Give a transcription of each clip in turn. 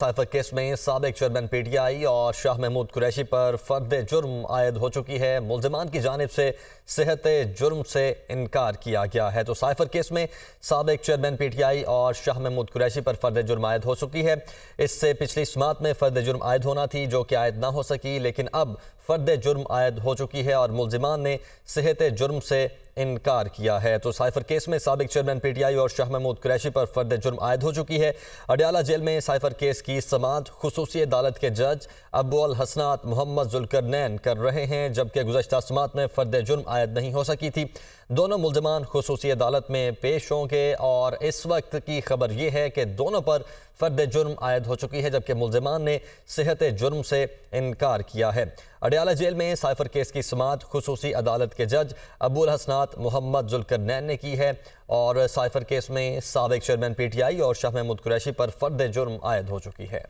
Cipher case में साबिक chairman PTI और शाह महमूद कुरैशी पर फर्द जुर्म आयद हो चुकी है। मुल्जिमान की जानिब से सेहत जुर्म से इनकार किया गया है। तो साइफर केस में साबिक चेयरमैन पीटीआई और शाह महमूद कुरैशी पर फर्द जुर्म आयद हो चुकी है। इससे पिछली समात में फर्द जुर्म आयद होना थी, जो कि आयद ना हो सकी, लेकिन अब फर्द जुर्म आयद हो चुकी है और मुल्जिमान ने सेहत जुर्म से इनकार किया है। तो साइफर केस में साबिक चेयरमैन पीटीआई और शाह महमूद कुरैशी पर फर्द जुर्म आयद हो चुकी है। अडयाला जेल में साइफर केस की समाअत खुसूसी अदालत के जज अबू अल हसनात मोहम्मद जुल्करनैन कर रहे हैं, जबकि गुज़श्ता समाअत में फर्द जुर्म आयद नहीं हो सकी थी। दोनों मुल्जिमान खुसूसी अदालत में पेश होंगे और इस वक्त की खबर यह है कि दोनों पर फर्द जुर्म आयद हो चुकी है, जबकि मुल्जिमान ने सेहत जुर्म से इनकार किया है। अडयाला जेल में साइफर केस की समाअत खुसूसी अदालत के जज अबू अल हसनात मोहम्मद जुल्करनैन ने की है और साइफर केस में साबिक चेयरमैन पीटीआई और शाह महमूद कुरैशी पर फर्द जुर्म आयद हो चुकी है।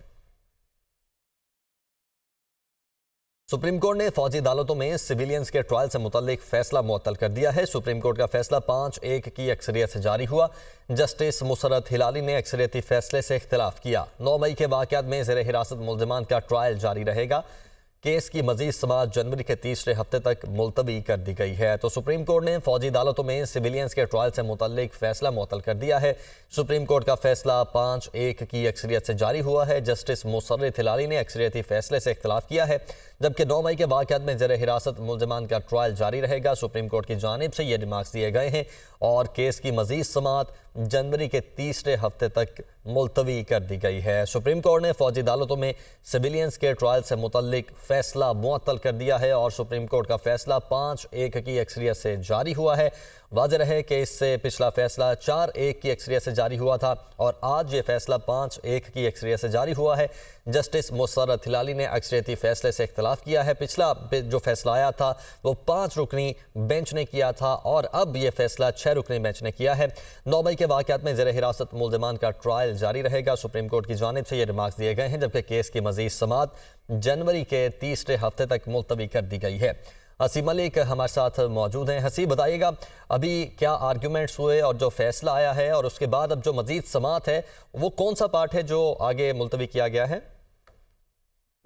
सुप्रीम कोर्ट ने फौजी अदालतों में सिविलियंस के ट्रायल से मुतल्लिक फैसला मुअत्तल कर दिया है। सुप्रीम कोर्ट का फैसला 5-1 की अक्सरियत से जारी हुआ। जस्टिस मुसरत हिलाली ने अक्सरियती फैसले से इख्तिलाफ किया। 9 मई के वाक़यात में ज़ेर हिरासत मुल्जिमान का ट्रायल जारी रहेगा। केस की मजीद समाअत जनवरी के तीसरे हफ्ते तक मुलतवी कर दी गई है। तो सुप्रीम कोर्ट ने फौजी अदालतों में सिविलियंस के ट्रायल से मुतल्लिक फैसला मुअत्तल कर दिया है। सुप्रीम कोर्ट का फैसला 5-1 की अक्सरियत से जारी हुआ है। जस्टिस मुसर्रत हिलाली ने अक्सरियती फैसले से इख्तिलाफ किया है, जबकि 9 मई के वाक़यात में ज़ेर हिरासत मुल्जिमान का ट्रायल जारी रहेगा। सुप्रीम कोर्ट की जानिब से ये रिमार्क्स दिए गए हैं और केस की मजीद समाअत जनवरी के तीसरे हफ्ते तक मुलतवी कर दी गई है। सुप्रीम कोर्ट ने फौजी अदालतों में सिविलियंस के ट्रायल से मुतल्लिक फैसला मुअत्तल कर दिया है और सुप्रीम कोर्ट का फैसला 5-1 की अक्सरियत से जारी हुआ है। वाज़ेह रहे कि इससे पिछला फैसला 4-1 की अक्सरियत से जारी हुआ था और आज ये फैसला 5-1 की अक्सरियत से जारी हुआ है। जस्टिस मुसर्रत हिलाली ने अक्सरियती फैसले से इख्तिलाफ किया है। पिछला जो फैसला आया था वो 5 रुकनी बेंच ने किया था और अब ये फैसला 6 रुकनी बेंच ने किया है। 9 मई के वाक़यात में ज़ेर हिरासत मुल्जिमान का ट्रायल जारी रहेगा। सुप्रीम कोर्ट की जानिब से ये रिमार्क्स दिए गए हैं, जबकि केस की मज़ीद समाअत जनवरी के तीसरे हफ्ते तक मुलतवी कर दी गई है। हसी मलिक हमारे साथ मौजूद हैं। हसी, बताइएगा अभी क्या आर्ग्यूमेंट्स हुए और जो फैसला आया है और उसके बाद अब जो मजीद समाअत है वो कौन सा पार्ट है जो आगे मुलतवी किया गया है?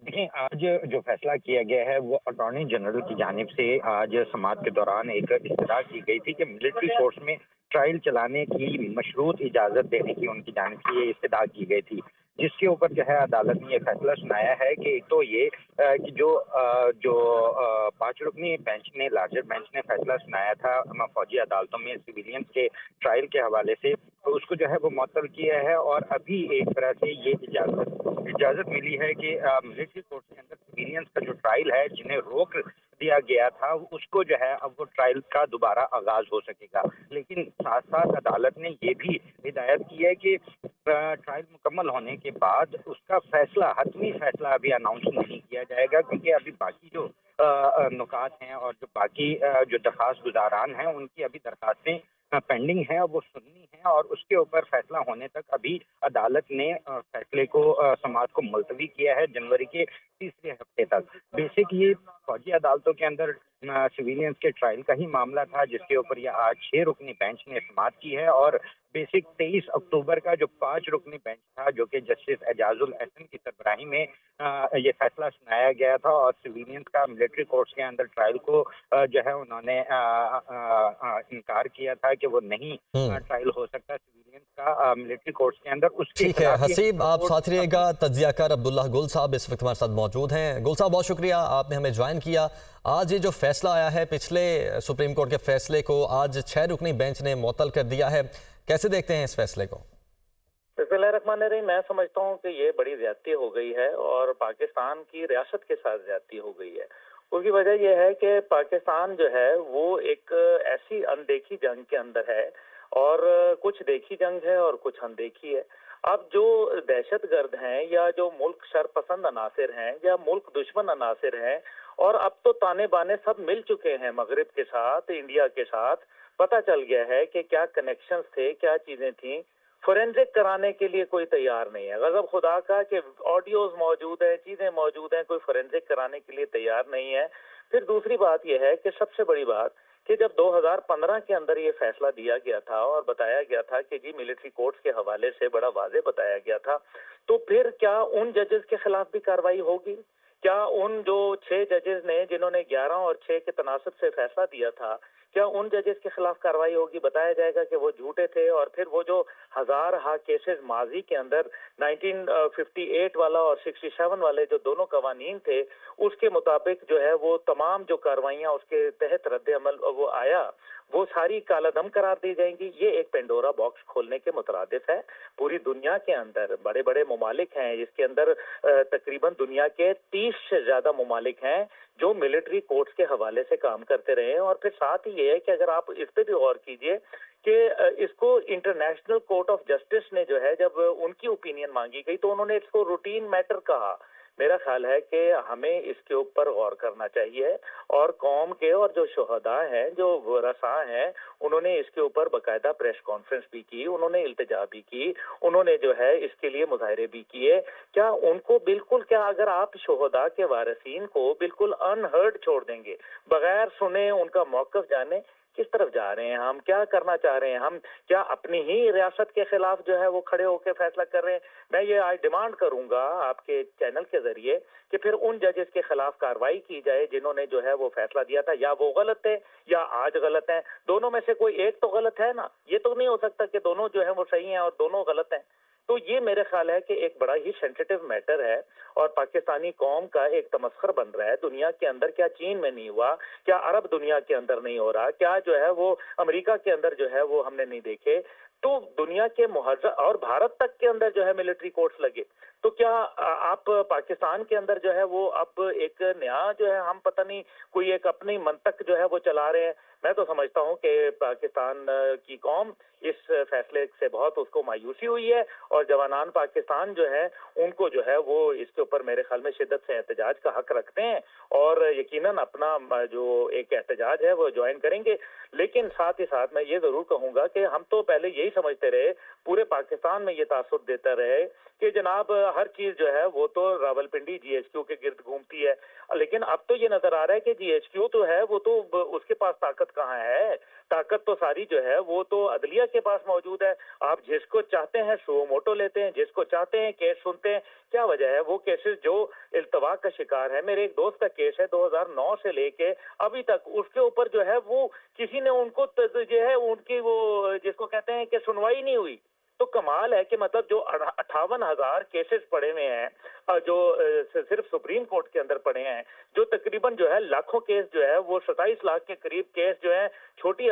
देखिए, आज जो फैसला किया गया है वो अटॉर्नी जनरल की जानिब से आज समाअत के दौरान एक इस्तदा की गई थी कि मिलिट्री फोर्स में ट्रायल चलाने की मशरूत इजाज़त देने की उनकी जानिब से ये इस्तदा की गई थी, जिसके ऊपर जो है अदालत ने यह फैसला सुनाया है कि एक तो ये कि जो 5 रुकनी बेंच ने, लार्जर बेंच ने फैसला सुनाया था फौजी अदालतों में सिविलियंस के ट्रायल के हवाले से, तो उसको जो है वो मुअत्तल किया है और अभी एक तरह से ये इजाज़त मिली है कि मिलिट्री फोर्स के अंदर सिविलियंस का जो ट्रायल है जिन्हें रोक दिया गया था उसको जो है अब वो ट्रायल का दोबारा आगाज हो सकेगा। लेकिन साथ साथ अदालत ने ये भी हिदायत की है कि ट्रायल मुकम्मल होने के बाद उसका फैसला, हतमी फैसला अभी अनाउंस नहीं किया जाएगा, क्योंकि अभी बाकी जो नुकात हैं और जो बाकी जो दरख्वास्त गुजारान हैं उनकी अभी दरख्वास्तें पेंडिंग हैं और वो सुननी है और उसके ऊपर फैसला होने तक अभी अदालत ने फैसले को समाअत को मुलतवी किया है जनवरी के तीसरे हफ्ते तक। बेसिक ये फौजी अदालतों के अंदर सिविलियंस के ट्रायल का ही मामला था, जिसके ऊपर ये आज 6 रुकनी बेंच ने समाअत की है और बेसिक 23 अक्टूबर का जो 5 रुकनी बेंच था, जो कि जस्टिस एजाजुल एहसन की सरबराही में ये फैसला सुनाया गया था और सिविलियंस का मिलिट्री कोर्ट्स के अंदर ट्रायल को जो है उन्होंने इनकार किया था कि वो नहीं ट्रायल हो सकता सिविलियंस का मिलिट्री कोर्ट्स के अंदर। उसके ठीक है हसीब, आप साथ रहिएगा। तज्जियाकार अब्दुल्लाह गुल साहब इस वक्त हमारे साथ मौजूद हैं। गुल साहब, बहुत शुक्रिया, आपने हमें ज्वाइन किया। आज ये जो फैसला आया है, पिछले सुप्रीम कोर्ट के फैसले को आज 6 रुकनी बेंच ने मुअत्तल कर दिया है, कैसे देखते हैं इस फैसले को? बिस्मिल्लाहिर्रहमानिर्रहीम, मैं समझता हूँ कि ये बड़ी ज्यादती हो गई है और पाकिस्तान की रियासत के साथ ज्यादती हो गई है। उसकी वजह यह है कि पाकिस्तान जो है वो एक ऐसी अनदेखी जंग के अंदर है और कुछ देखी जंग है और कुछ अनदेखी है। अब जो दहशतगर्द हैं या जो मुल्क शरपसंद अनासिर हैं या मुल्क दुश्मन अनासिर हैं, और अब तो ताने बाने सब मिल चुके हैं मगरिब के साथ, इंडिया के साथ, पता चल गया है कि क्या कनेक्शंस थे, क्या चीजें थी। फोरेंसिक कराने के लिए कोई तैयार नहीं है, गजब खुदा का कि ऑडियोज मौजूद है, चीजें मौजूद हैं, कोई फोरेंसिक कराने के लिए तैयार नहीं है। फिर दूसरी बात यह है कि सबसे बड़ी बात کہ جب 2015 کے اندر یہ فیصلہ دیا گیا تھا اور بتایا گیا تھا کہ جی ملٹری کورٹس کے حوالے سے بڑا واضح بتایا گیا تھا، تو پھر کیا ان ججز کے خلاف بھی کارروائی ہوگی؟ کیا ان جو 6 ججز نے جنہوں نے 11 اور 6 کے تناسب سے فیصلہ دیا تھا، کیا ان ججز کے خلاف کارروائی ہوگی؟ بتایا جائے گا کہ وہ جھوٹے تھے، اور پھر وہ جو ہزارہا کیسز ماضی کے اندر 1958 والا اور 67 والے جو دونوں قوانین تھے، اس کے مطابق جو ہے وہ تمام جو کارروائیاں اس کے تحت رد عمل وہ آیا، وہ ساری کالا دم قرار دی جائیں گی۔ یہ ایک پینڈورا باکس کھولنے کے مترادف ہے۔ پوری دنیا کے اندر بڑے بڑے ممالک ہیں، اس کے اندر تقریباً دنیا کے 30 سے زیادہ ممالک ہیں جو ملٹری کورٹس کے حوالے سے کام کرتے رہے ہیں۔ اور پھر ساتھ ہی یہ ہے کہ اگر آپ اس پہ بھی غور کیجئے کہ اس کو انٹرنیشنل کورٹ آف جسٹس نے جو ہے جب ان کی اوپینین مانگی گئی تو انہوں نے اس کو روٹین میٹر کہا۔ میرا خیال ہے کہ ہمیں اس کے اوپر غور کرنا چاہیے، اور قوم کے اور جو شہداء ہیں، جو ورثاء ہیں، انہوں نے اس کے اوپر باقاعدہ پریس کانفرنس بھی کی، انہوں نے التجا بھی کی، انہوں نے جو ہے اس کے لیے مظاہرے بھی کیے۔ کیا ان کو بالکل، کیا اگر آپ شہداء کے وارثین کو بالکل انہرڈ چھوڑ دیں گے، بغیر سنے ان کا موقف جانے کس طرف جا رہے ہیں ہم، کیا کرنا چاہ رہے ہیں ہم؟ کیا اپنی ہی ریاست کے خلاف جو ہے وہ کھڑے ہو کے فیصلہ کر رہے ہیں؟ میں یہ آج ڈیمانڈ کروں گا آپ کے چینل کے ذریعے کہ پھر ان ججز کے خلاف کارروائی کی جائے جنہوں نے جو ہے وہ فیصلہ دیا تھا، یا وہ غلط تھے یا آج غلط ہیں، دونوں میں سے کوئی ایک تو غلط ہے نا۔ یہ تو نہیں ہو سکتا کہ دونوں جو ہیں وہ صحیح ہیں اور دونوں غلط ہیں۔ تو یہ میرے خیال ہے کہ ایک بڑا ہی سینسیٹیو میٹر ہے، اور پاکستانی قوم کا ایک تمسخر بن رہا ہے دنیا کے اندر۔ کیا چین میں نہیں ہوا؟ کیا عرب دنیا کے اندر نہیں ہو رہا؟ کیا جو ہے وہ امریکہ کے اندر جو ہے وہ ہم نے نہیں دیکھے؟ تو دنیا کے مہذب اور بھارت تک کے اندر جو ہے ملٹری کورٹس لگے، تو کیا آپ پاکستان کے اندر جو ہے وہ اب ایک نیا جو ہے ہم پتہ نہیں کوئی ایک اپنی منطق جو ہے وہ چلا رہے ہیں؟ میں تو سمجھتا ہوں کہ پاکستان کی قوم اس فیصلے سے بہت اس کو مایوسی ہوئی ہے، اور جوانان پاکستان جو ہے ان کو جو ہے وہ اس کے اوپر میرے خیال میں شدت سے احتجاج کا حق رکھتے ہیں، اور یقیناً اپنا جو ایک احتجاج ہے وہ جوائن کریں گے۔ لیکن ساتھ ہی ساتھ میں یہ ضرور کہوں گا کہ ہم تو پہلے یہی سمجھتے رہے، پورے پاکستان میں یہ تاثر دیتا رہے کہ جناب ہر چیز جو ہے وہ تو راولپنڈی جی ایچ کیو کے گرد گھومتی ہے، لیکن اب تو یہ نظر آ رہا ہے کہ جی ایچ کیو تو ہے وہ تو اس کے پاس طاقت کہاں ہے؟ طاقت تو ساری جو ہے وہ تو عدلیہ کے پاس موجود ہے۔ آپ جس کو چاہتے ہیں سو موٹو لیتے ہیں، جس کو چاہتے ہیں کیس سنتے ہیں۔ کیا وجہ ہے؟ وہ کیسز جو التوا کا شکار ہے، میرے ایک دوست کا کیس ہے 2009 سے لے کے ابھی تک، اس کے اوپر جو ہے وہ کسی نے ان کو جو ہے ان کی وہ جس کو کہتے ہیں کہ سنوائی نہیں ہوئی۔ تو کمال ہے کہ مطلب جو 58,000 کیسز پڑے ہوئے ہیں جو صرف سپریم کورٹ کے اندر پڑے ہیں، جو تقریباً جو ہے لاکھوں کیس جو ہے وہ 27 لاکھ کے قریب کیس جو ہیں چھوٹی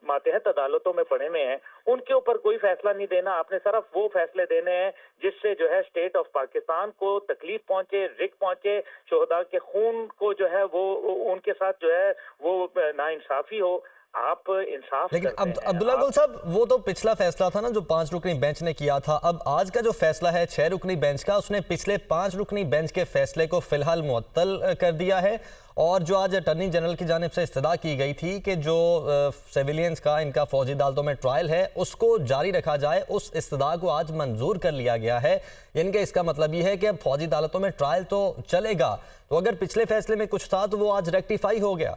ماتحت عدالتوں میں پڑے ہوئے ہیں، ان کے اوپر کوئی فیصلہ نہیں دینا۔ آپ نے صرف وہ فیصلے دینے ہیں جس سے جو ہے اسٹیٹ آف پاکستان کو تکلیف پہنچے، رک پہنچے، شہداء کے خون کو جو ہے وہ ان کے ساتھ جو ہے وہ ناانصافی ہو۔ آپ انصاف لیکن کرتے ہیں۔ عبداللہ گل صاحب، وہ تو پچھلا فیصلہ تھا نا جو 5 رکنی بینچ نے کیا تھا۔ اب آج کا جو فیصلہ ہے 6 رکنی بینچ کا، اس نے پچھلے 5 رکنی بینچ کے فیصلے کو فی الحال معطل کر دیا ہے، اور جو آج اٹارنی جنرل کی جانب سے استدعا کی گئی تھی کہ جو سیویلینز کا ان کا فوجی عدالتوں میں ٹرائل ہے اس کو جاری رکھا جائے، اس استدعا کو آج منظور کر لیا گیا ہے۔ یعنی کہ اس کا مطلب یہ ہے کہ اب فوجی عدالتوں میں ٹرائل تو چلے گا، تو اگر پچھلے فیصلے میں کچھ تھا تو وہ آج ریکٹیفائی ہو گیا۔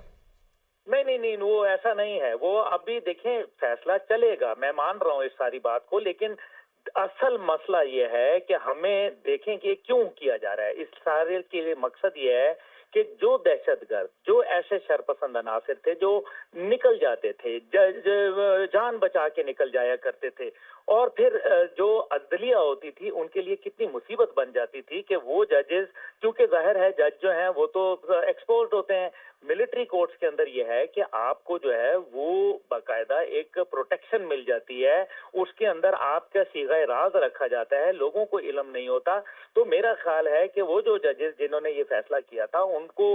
نہیں، وہ ایسا نہیں ہے۔ وہ ابھی دیکھیں فیصلہ چلے گا، میں مان رہا ہوں اس ساری بات کو، لیکن اصل مسئلہ یہ ہے کہ ہمیں دیکھیں کہ کیوں کیا جا رہا ہے۔ اس سارے کے لیے مقصد یہ ہے کہ جو دہشت گرد، جو ایسے شرپسند عناصر تھے جو نکل جاتے تھے، جان بچا کے نکل جایا کرتے تھے، اور پھر جو عدلیہ ہوتی تھی ان کے لیے کتنی مصیبت بن جاتی تھی کہ وہ ججز، کیونکہ ظاہر ہے جج جو ہیں وہ تو ایکسپوزڈ ہوتے ہیں۔ ملٹری کورٹس کے اندر یہ ہے کہ آپ کو جو ہے وہ باقاعدہ ایک پروٹیکشن مل جاتی ہے، اس کے اندر آپ کا صیغہ راز رکھا جاتا ہے، لوگوں کو علم نہیں ہوتا۔ تو میرا خیال ہے کہ وہ جو ججز جنہوں نے یہ فیصلہ کیا تھا ان کو